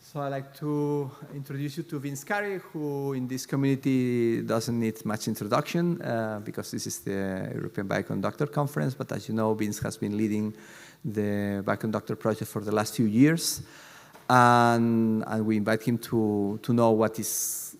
So I'd like to introduce you to Carey, who in this community doesn't need much introduction because this is the European Bioconductor Conference. But as you know, Vince has been leading the Bioconductor project for the last few years. And we invite him to know what is,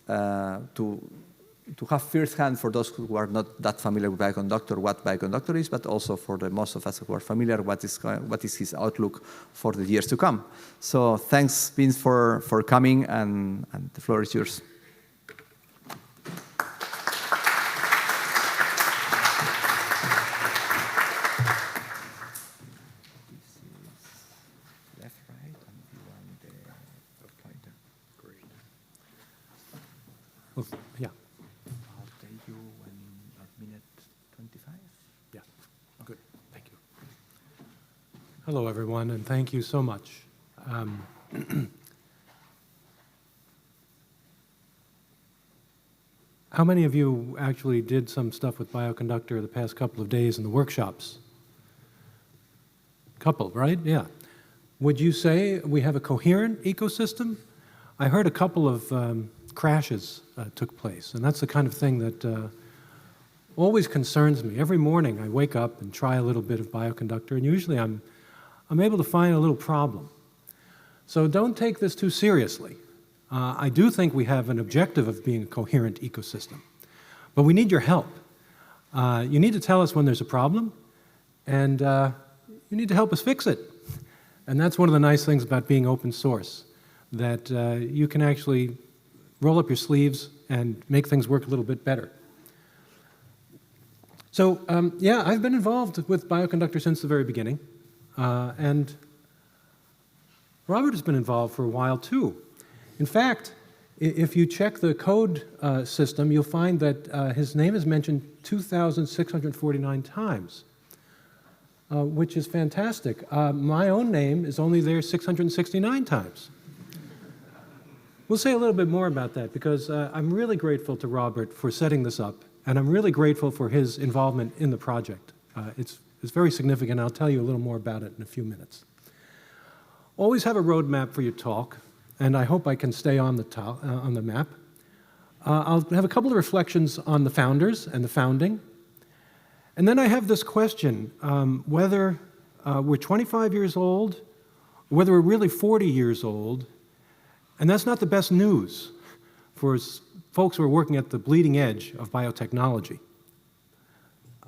to have firsthand for those who are not that familiar with Bioconductor, what Bioconductor is, but also for the most of us who are familiar, what is his outlook for the years to come. So thanks, Vince, for coming, and the floor is yours. Yeah. I'll tell you when a minute 25. Yeah. Good. Thank you. Hello, everyone, and thank you so much. How many of you actually did some stuff with Bioconductor the past couple of days in the workshops? Couple, right? Yeah. Would you say we have a coherent ecosystem? I heard a couple of crashes took place, and that's the kind of thing that always concerns me. Every morning I wake up and try a little bit of Bioconductor, and usually I'm able to find a little problem. So don't take this too seriously. I do think we have an objective of being a coherent ecosystem, but we need your help. You need to tell us when there's a problem, and you need to help us fix it. And that's one of the nice things about being open source, that you can actually roll up your sleeves and make things work a little bit better. So yeah, I've been involved with Bioconductor since the very beginning, and Robert has been involved for a while too. In fact, if you check the code system, you'll find that his name is mentioned 2,649 times, which is fantastic. My own name is only there 669 times. We'll say a little bit more about that because I'm really grateful to Robert for setting this up, and I'm really grateful for his involvement in the project. It's very significant. I'll tell you a little more about it in a few minutes. Always have a roadmap for your talk, and I hope I can stay on the map. I'll have a couple of reflections on the founders and the founding, and then I have this question, whether we're 25 years old, or whether we're really 40 years old. And that's not the best news for folks who are working at the bleeding edge of biotechnology.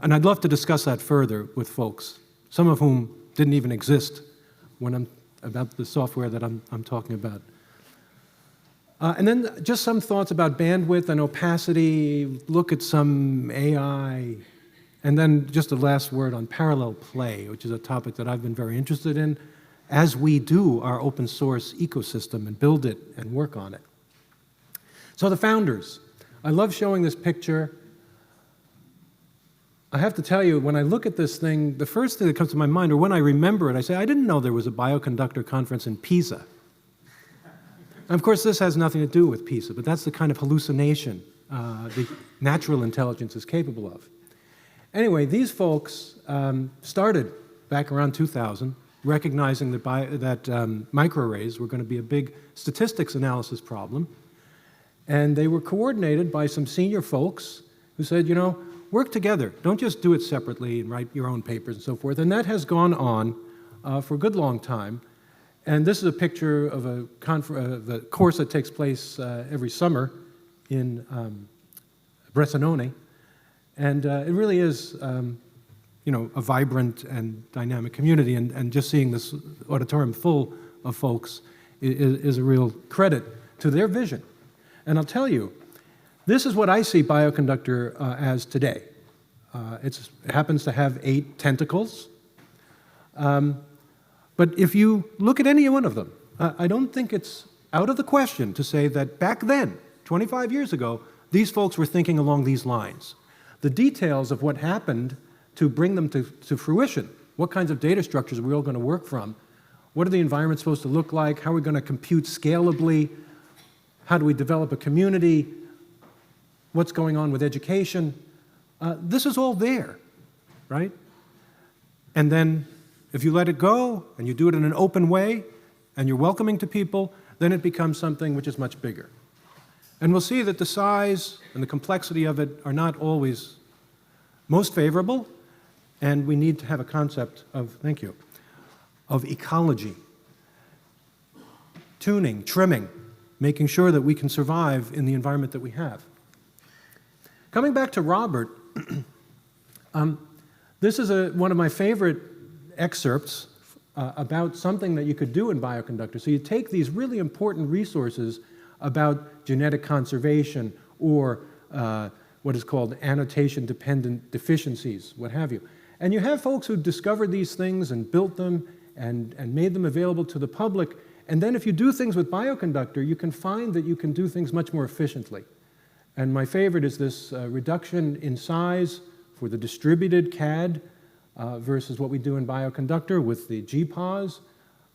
And I'd love to discuss that further with folks, some of whom didn't even exist when I'm about the software that I'm talking about. And then just some thoughts about bandwidth and opacity, look at some AI, and then just a last word on parallel play, which is a topic that I've been very interested in, as we do our open source ecosystem and build it and work on it. So the founders. I love showing this picture. I have to tell you, when I look at this thing, the first thing that comes to my mind, or when I remember it, I say, I didn't know there was a Bioconductor conference in Pisa. And of course, this has nothing to do with Pisa, but that's the kind of hallucination the natural intelligence is capable of. Anyway, these folks started back around 2000, recognizing that microarrays were going to be a big statistics analysis problem. And they were coordinated by some senior folks who said, you know, work together. Don't just do it separately and write your own papers and so forth. And that has gone on for a good long time. And this is a picture of the course that takes place every summer in Bressanone. And it really is you know, a vibrant and dynamic community, and just seeing this auditorium full of folks is a real credit to their vision. And I'll tell you, this is what I see Bioconductor as today. It happens to have 8 tentacles. But if you look at any one of them, I don't think it's out of the question to say that back then, 25 years ago, these folks were thinking along these lines. The details of what happened to bring them to fruition. What kinds of data structures are we all going to work from? What are the environments supposed to look like? How are we going to compute scalably? How do we develop a community? What's going on with education? This is all there, right? And then if you let it go and you do it in an open way, and you're welcoming to people, then it becomes something which is much bigger. And we'll see that the size and the complexity of it are not always most favorable, and we need to have a concept of, thank you, of ecology, tuning, trimming, making sure that we can survive in the environment that we have. Coming back to Robert, this is one of my favorite excerpts about something that you could do in Bioconductor. So you take these really important resources about genetic conservation or what is called annotation-dependent deficiencies, what have you. And you have folks who discovered these things and built them and made them available to the public. And then if you do things with Bioconductor, you can find that you can do things much more efficiently. And my favorite is this reduction in size for the distributed CAD versus what we do in Bioconductor with the GPOS.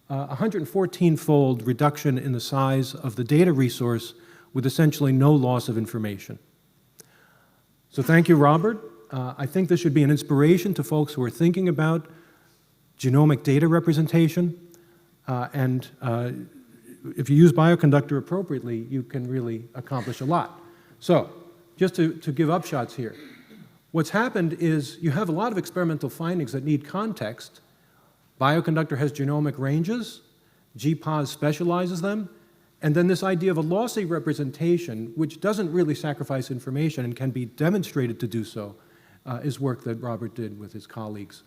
114-fold reduction in the size of the data resource with essentially no loss of information. So thank you, Robert. I think this should be an inspiration to folks who are thinking about genomic data representation. And if you use Bioconductor appropriately, you can really accomplish a lot. So just to give upshots here, what's happened is you have a lot of experimental findings that need context. Bioconductor has genomic ranges, GPOS specializes them, and then this idea of a lossy representation, which doesn't really sacrifice information and can be demonstrated to do so, is work that Robert did with his colleagues.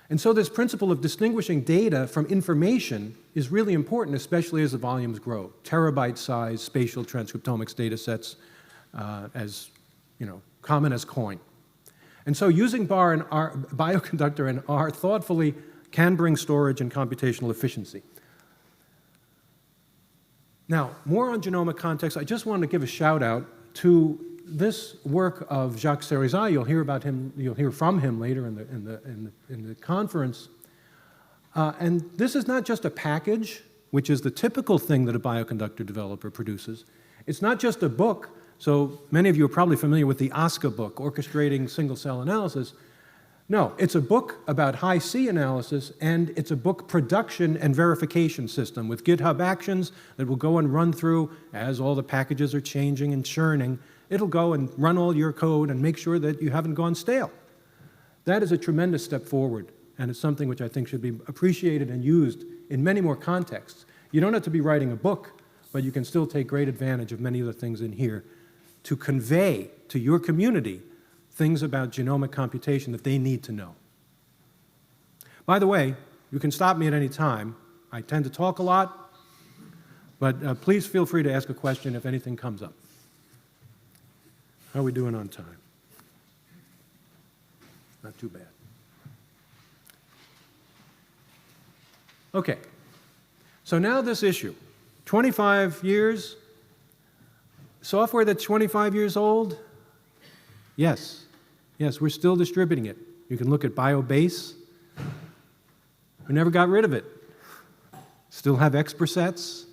And so this principle of distinguishing data from information is really important, especially as the volumes grow. Terabyte-size spatial transcriptomics data sets as common as coin. And so using Bioconductor and R thoughtfully can bring storage and computational efficiency. Now, more on genomic context, I just wanted to give a shout out to this work of Jacques Cerizay. You'll hear from him later in the conference. And this is not just a package, which is the typical thing that a Bioconductor developer produces. It's not just a book. So many of you are probably familiar with the OSCA book, Orchestrating Single-Cell Analysis. No, it's a book about high-C analysis, and it's a book production and verification system with GitHub Actions that will go and run through as all the packages are changing and churning. It'll go and run all your code and make sure that you haven't gone stale. That is a tremendous step forward, and it's something which I think should be appreciated and used in many more contexts. You don't have to be writing a book, but you can still take great advantage of many of the things in here to convey to your community things about genomic computation that they need to know. By the way, you can stop me at any time. I tend to talk a lot, but please feel free to ask a question if anything comes up. How are we doing on time? Not too bad. Okay, so now this issue. 25 years, software that's 25 years old? Yes. Yes, we're still distributing it. You can look at BioBase. We never got rid of it. Still have XPersets,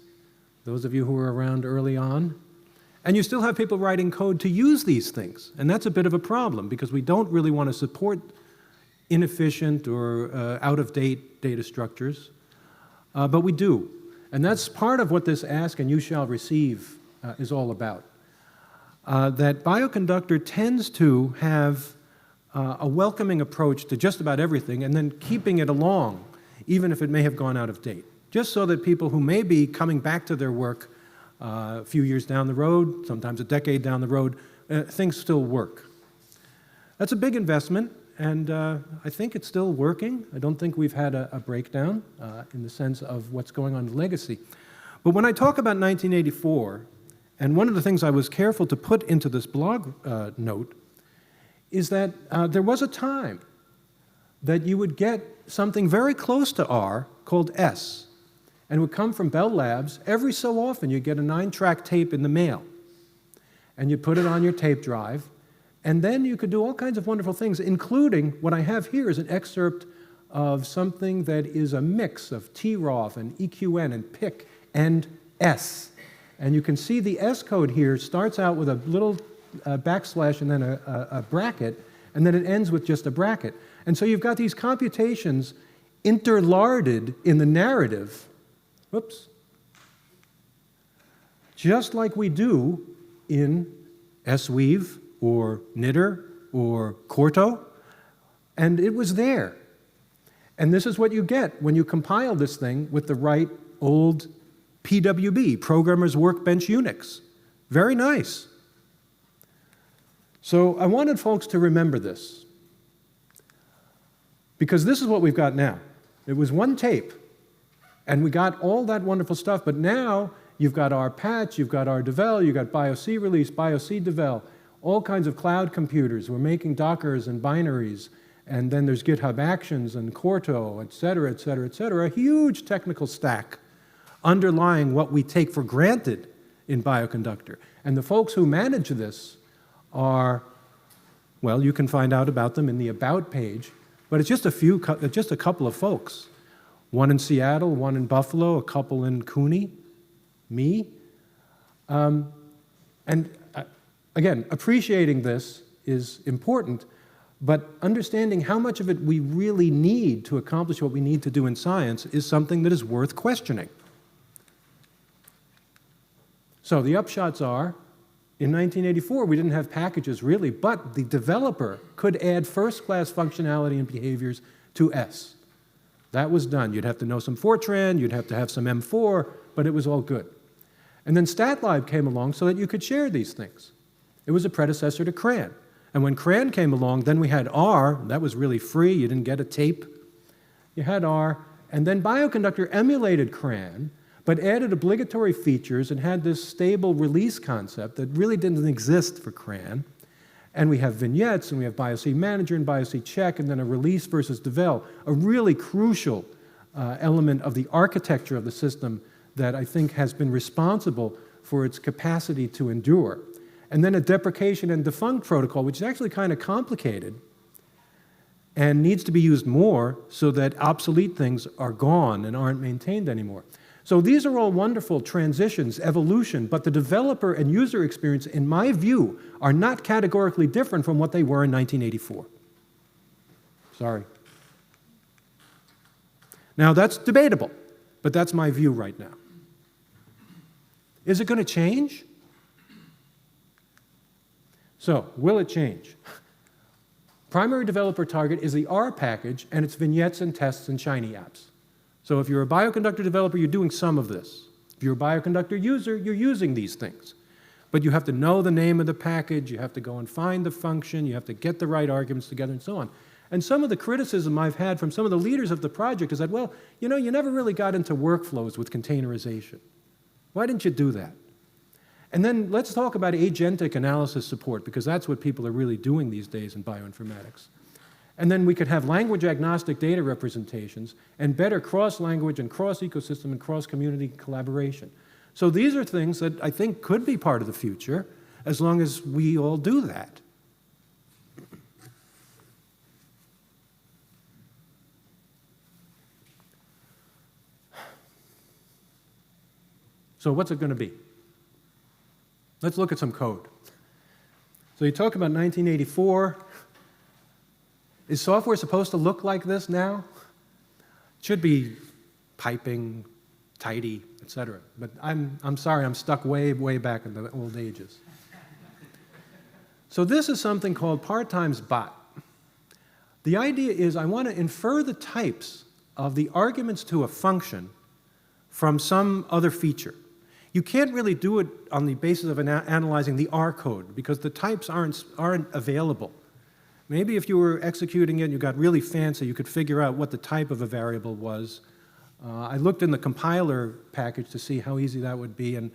those of you who were around early on. And you still have people writing code to use these things. And that's a bit of a problem because we don't really want to support inefficient or out-of-date data structures. But we do. And that's part of what this Ask and You Shall Receive is all about. That Bioconductor tends to have a welcoming approach to just about everything and then keeping it along, even if it may have gone out of date, just so that people who may be coming back to their work a few years down the road, sometimes a decade down the road, things still work. That's a big investment, and I think it's still working. I don't think we've had a breakdown in the sense of what's going on in legacy. But when I talk about 1984, and one of the things I was careful to put into this blog note is that there was a time that you would get something very close to R called S, and it would come from Bell Labs. Every so often you'd get a 9-track tape in the mail, and you'd put it on your tape drive, and then you could do all kinds of wonderful things, including what I have here is an excerpt of something that is a mix of TROF and EQN and PIC and S. And you can see the S code here starts out with a little backslash and then a bracket, and then it ends with just a bracket. And so you've got these computations interlarded in the narrative Whoops. Just like we do in SWeave or Knitter or Corto, and it was there. And this is what you get when you compile this thing with the right old PWB, Programmer's Workbench Unix. Very nice. So I wanted folks to remember this, because this is what we've got now. It was one tape, and we got all that wonderful stuff, but now you've got our patch, you've got our devel, you've got BioC release, BioC devel, all kinds of cloud computers. We're making Dockers and binaries, and then there's GitHub Actions and Corto, et cetera, et cetera, et cetera. A huge technical stack underlying what we take for granted in Bioconductor. And the folks who manage this are, well, you can find out about them in the About page, but it's just a couple of folks. One in Seattle, one in Buffalo, a couple in Cooney, me. Again, appreciating this is important, but understanding how much of it we really need to accomplish what we need to do in science is something that is worth questioning. So the upshots are, in 1984, we didn't have packages really, but the developer could add first-class functionality and behaviors to S. That was done. You'd have to know some Fortran, you'd have to have some M4, but it was all good. And then StatLib came along so that you could share these things. It was a predecessor to CRAN. And when CRAN came along, then we had R. That was really free. You didn't get a tape. You had R. And then Bioconductor emulated CRAN, but added obligatory features and had this stable release concept that really didn't exist for CRAN. And we have vignettes, and we have BioC Manager and BioC Check, and then a release versus devel, a really crucial element of the architecture of the system that I think has been responsible for its capacity to endure. And then a deprecation and defunct protocol, which is actually kind of complicated and needs to be used more so that obsolete things are gone and aren't maintained anymore. So these are all wonderful transitions, evolution, but the developer and user experience, in my view, are not categorically different from what they were in 1984. Sorry. Now, that's debatable, but that's my view right now. Is it going to change? So, will it change? Primary developer target is the R package and its vignettes and tests and Shiny apps. So if you're a Bioconductor developer, you're doing some of this. If you're a Bioconductor user, you're using these things. But you have to know the name of the package, you have to go and find the function, you have to get the right arguments together, and so on. And some of the criticism I've had from some of the leaders of the project is that, well, you know, you never really got into workflows with containerization. Why didn't you do that? And then let's talk about agentic analysis support, because that's what people are really doing these days in bioinformatics. And then we could have language-agnostic data representations and better cross-language and cross-ecosystem and cross-community collaboration. So these are things that I think could be part of the future as long as we all do that. So what's it going to be? Let's look at some code. So you talk about 1984. Is software supposed to look like this now? It should be piping, tidy, etc. But I'm sorry, I'm stuck way, way back in the old ages. So this is something called part times bot. The idea is I want to infer the types of the arguments to a function from some other feature. You can't really do it on the basis of analyzing the R code because the types aren't available. Maybe if you were executing it and you got really fancy, you could figure out what the type of a variable was. I looked in the compiler package to see how easy that would be, and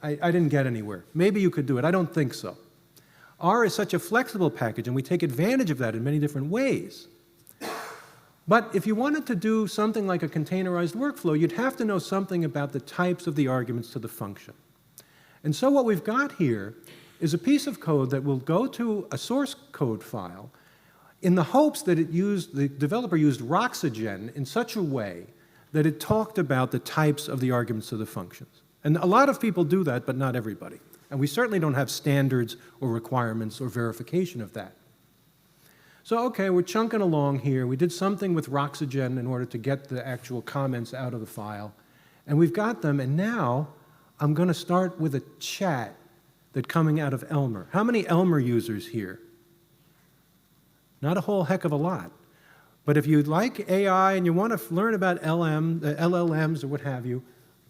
I didn't get anywhere. Maybe you could do it. I don't think so. R is such a flexible package, and we take advantage of that in many different ways. But if you wanted to do something like a containerized workflow, you'd have to know something about the types of the arguments to the function. And so what we've got here is a piece of code that will go to a source code file in the hopes that the developer used Roxygen in such a way that it talked about the types of the arguments to the functions. And a lot of people do that, but not everybody. And we certainly don't have standards or requirements or verification of that. So, okay, we're chunking along here. We did something with Roxygen in order to get the actual comments out of the file. And we've got them, and now I'm going to start with a chat that's coming out of Elmer. How many Elmer users here? Not a whole heck of a lot. But if you like AI and you want to learn about LLMs or what have you,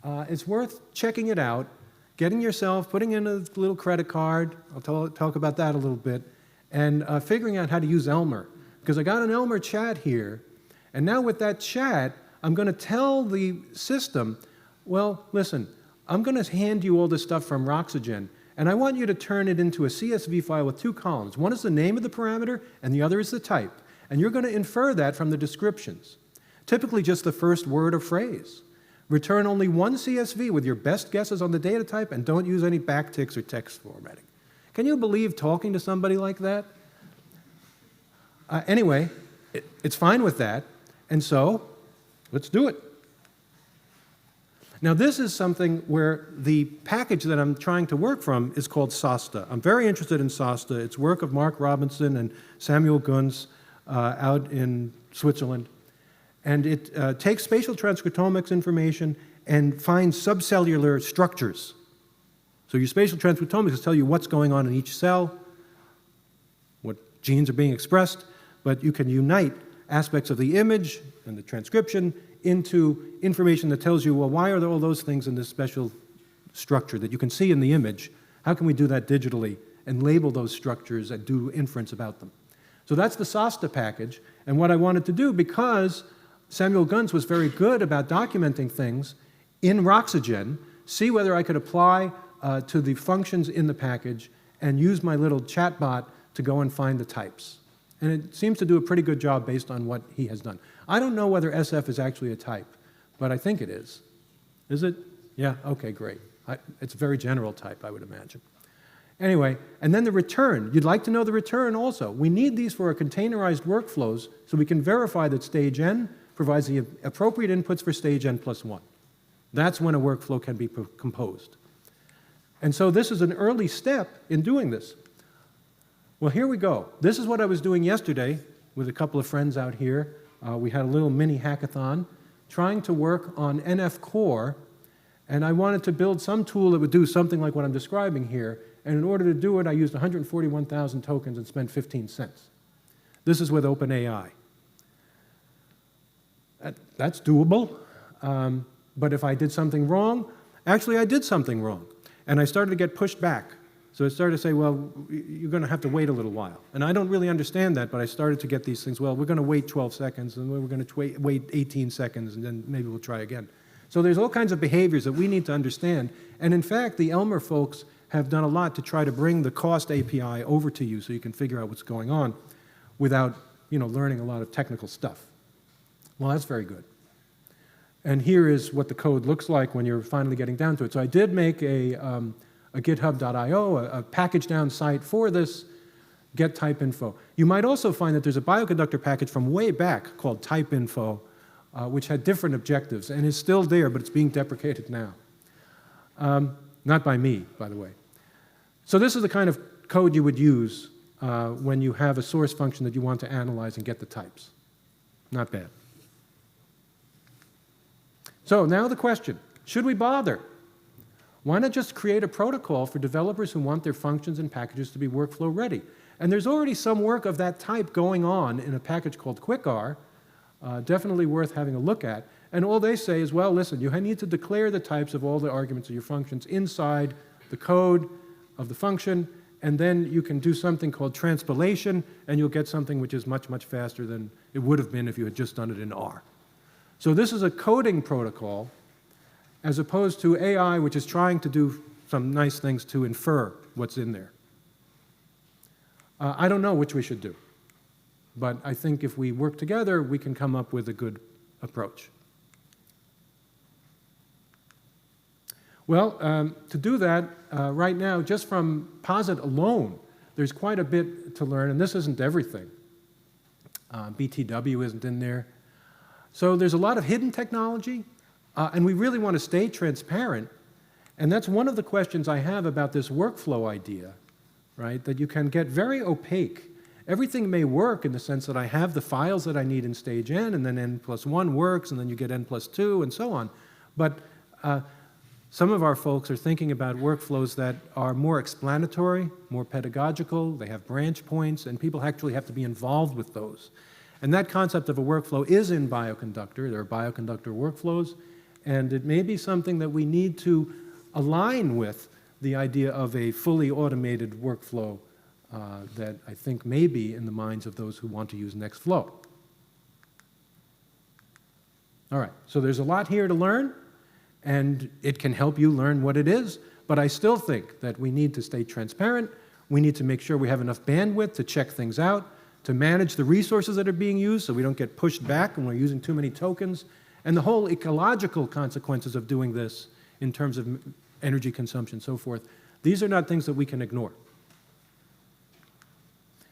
it's worth checking it out, getting yourself, putting in a little credit card, I'll talk about that a little bit, and figuring out how to use Elmer. Because I got an Elmer chat here, and now with that chat, I'm going to tell the system, well, listen, I'm going to hand you all this stuff from Roxygen, and I want you to turn it into a CSV file with 2 columns. One is the name of the parameter, and the other is the type. And you're going to infer that from the descriptions, typically just the first word or phrase. Return only 1 CSV with your best guesses on the data type, and don't use any backticks or text formatting. Can you believe talking to somebody like that? Anyway, it's fine with that, and so let's do it. Now, this is something where the package that I'm trying to work from is called SOSTA. I'm very interested in SOSTA. It's work of Mark Robinson and Samuel Gunz out in Switzerland. And it takes spatial transcriptomics information and finds subcellular structures. So your spatial transcriptomics will tell you what's going on in each cell, what genes are being expressed, but you can unite aspects of the image and the transcription into information that tells you, well, why are there all those things in this special structure that you can see in the image? How can we do that digitally and label those structures and do inference about them? So that's the SOSTA package. And what I wanted to do, because Samuel Gunz was very good about documenting things in Roxygen, see whether I could apply to the functions in the package and use my little chatbot to go and find the types. And it seems to do a pretty good job based on what he has done. I don't know whether SF is actually a type, but I think it is. Is it? Yeah, okay, great. It's a very general type, I would imagine. Anyway, and then the return. You'd like to know the return also. We need these for our containerized workflows so we can verify that stage N provides the appropriate inputs for stage N+1. That's when a workflow can be composed. And so this is an early step in doing this. Well, here we go. This is what I was doing yesterday with a couple of friends out here. We had a little mini hackathon trying to work on NF Core, and I wanted to build some tool that would do something like what I'm describing here. And in order to do it, I used 141,000 tokens and spent 15 cents. This is with OpenAI. That's doable. But if I did something wrong, actually I did something wrong. And I started to get pushed back. So it started to say, well, you're going to have to wait a little while. And I don't really understand that, but I started to get these things, well, we're going to wait 12 seconds, and we're going to wait 18 seconds, and then maybe we'll try again. So there's all kinds of behaviors that we need to understand. And in fact, the Elmer folks have done a lot to try to bring the cost API over to you so you can figure out what's going on without, learning a lot of technical stuff. Well, that's very good. And here is what the code looks like when you're finally getting down to it. So I did make a github.io, a package down site for this, get type info. You might also find that there's a Bioconductor package from way back called type info, which had different objectives and is still there, but it's being deprecated now. Not by me, by the way. So this is the kind of code you would use when you have a source function that you want to analyze and get the types. Not bad. So now the question, should we bother? Why not just create a protocol for developers who want their functions and packages to be workflow ready? And there's already some work of that type going on in a package called QuickR, definitely worth having a look at. And all they say is, well, listen, you need to declare the types of all the arguments of your functions inside the code of the function, and then you can do something called transpilation, and you'll get something which is much, much faster than it would have been if you had just done it in R. So this is a coding protocol, as opposed to AI, which is trying to do some nice things to infer what's in there. I don't know which we should do, but I think if we work together, we can come up with a good approach. Well, to do that, right now, just from POSIT alone, there's quite a bit to learn, and this isn't everything. BTW isn't in there. So there's a lot of hidden technology, and we really want to stay transparent. And that's one of the questions I have about this workflow idea, right? That you can get very opaque. Everything may work in the sense that I have the files that I need in stage N, and then N+1 works, and then you get N+2, and so on. But some of our folks are thinking about workflows that are more explanatory, more pedagogical, they have branch points, and people actually have to be involved with those. And that concept of a workflow is in Bioconductor. There are Bioconductor workflows, and it may be something that we need to align with the idea of a fully automated workflow that I think may be in the minds of those who want to use Nextflow. All right, so there's a lot here to learn, and it can help you learn what it is, but I still think that we need to stay transparent. We need to make sure we have enough bandwidth to check things out, to manage the resources that are being used so we don't get pushed back when we're using too many tokens, and the whole ecological consequences of doing this in terms of energy consumption and so forth. These are not things that we can ignore.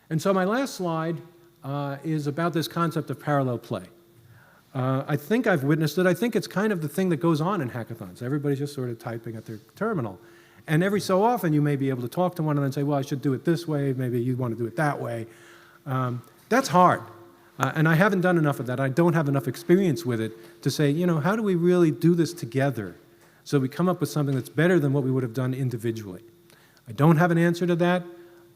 And so my last slide is about this concept of parallel play. I think I've witnessed it. I think it's kind of the thing that goes on in hackathons. Everybody's just sort of typing at their terminal. And every so often you may be able to talk to one another and say, well, I should do it this way, maybe you want to do it that way. That's hard. And I haven't done enough of that. I don't have enough experience with it to say, you know, how do we really do this together so we come up with something that's better than what we would have done individually? I don't have an answer to that.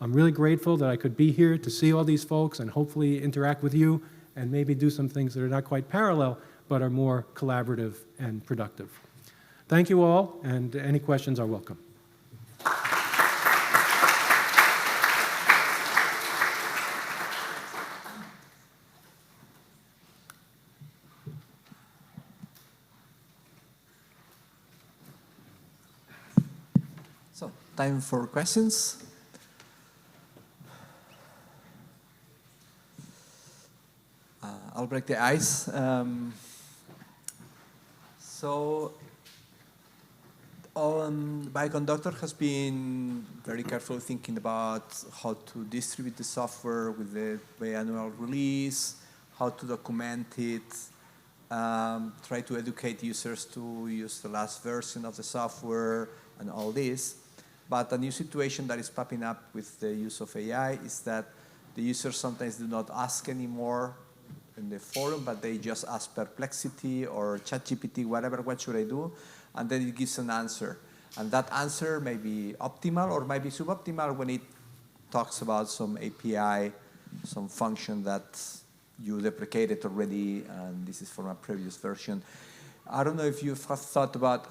I'm really grateful that I could be here to see all these folks and hopefully interact with you and maybe do some things that are not quite parallel, but are more collaborative and productive. Thank you all, and any questions are welcome. So, time for questions. I'll break the ice. Bioconductor has been very carefully thinking about how to distribute the software with the biannual release, how to document it, try to educate users to use the last version of the software and all this. But a new situation that is popping up with the use of AI is that the users sometimes do not ask anymore in the forum, but they just ask Perplexity or ChatGPT, whatever, what should I do? And then it gives an answer. And that answer may be optimal or might be suboptimal when it talks about some API, some function that you deprecated already, and this is from a previous version. I don't know if you've thought about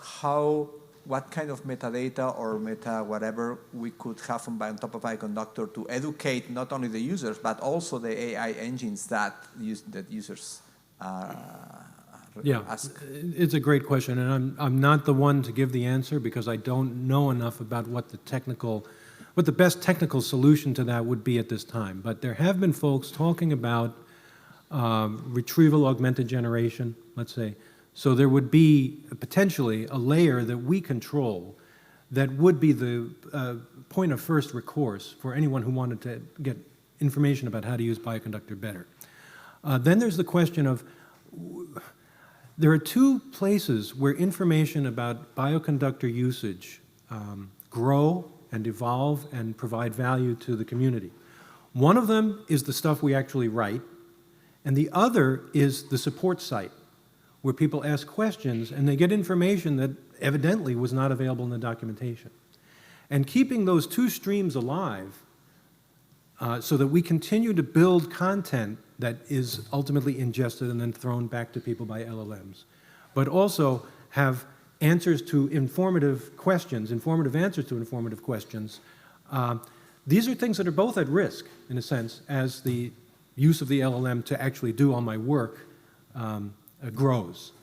what kind of metadata or meta whatever we could have on top of Bioconductor to educate not only the users, but also the AI engines that users ask. It's a great question, and I'm not the one to give the answer because I don't know enough about what the best technical solution to that would be at this time. But there have been folks talking about retrieval augmented generation, let's say. So there would be potentially a layer that we control that would be the point of first recourse for anyone who wanted to get information about how to use Bioconductor better. Then there's the question of, there are two places where information about Bioconductor usage grow and evolve and provide value to the community. One of them is the stuff we actually write, and the other is the support site, where people ask questions and they get information that evidently was not available in the documentation. And keeping those two streams alive so that we continue to build content that is ultimately ingested and then thrown back to people by LLMs, but also have answers to informative questions, informative answers to informative questions. These are things that are both at risk, in a sense, as the use of the LLM to actually do all my work grows.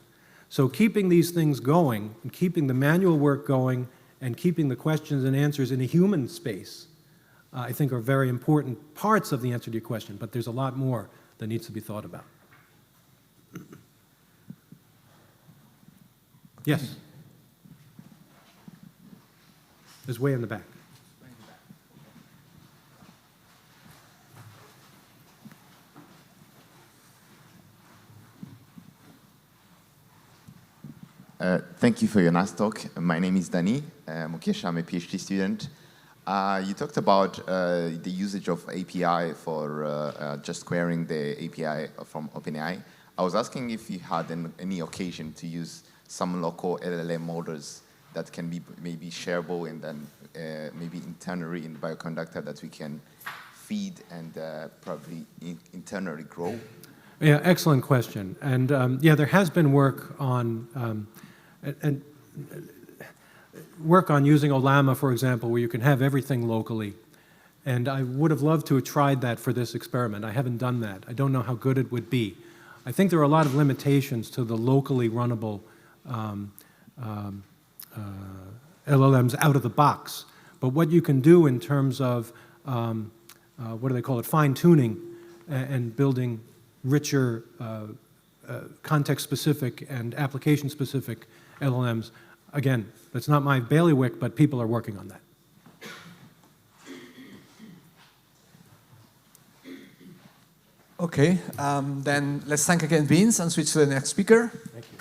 So keeping these things going, and keeping the manual work going, and keeping the questions and answers in a human space, I think are very important parts of the answer to your question, but there's a lot more that needs to be thought about. Yes? There's way in the back. Thank you for your nice talk. My name is Dani Mukesh. I'm a PhD student. You talked about the usage of API for just querying the API from OpenAI. I was asking if you had any occasion to use some local LLM models that can be maybe shareable and then maybe internally in Bioconductor that we can feed and probably internally grow? Yeah, excellent question. And yeah, there has been work on using Olama, for example, where you can have everything locally. And I would have loved to have tried that for this experiment. I haven't done that. I don't know how good it would be. I think there are a lot of limitations to the locally runnable LLMs out of the box. But what you can do in terms of, what do they call it, fine-tuning and building richer context-specific and application-specific LLMs, again, that's not my bailiwick, but people are working on that. Okay, then let's thank again Vince and switch to the next speaker. Thank you.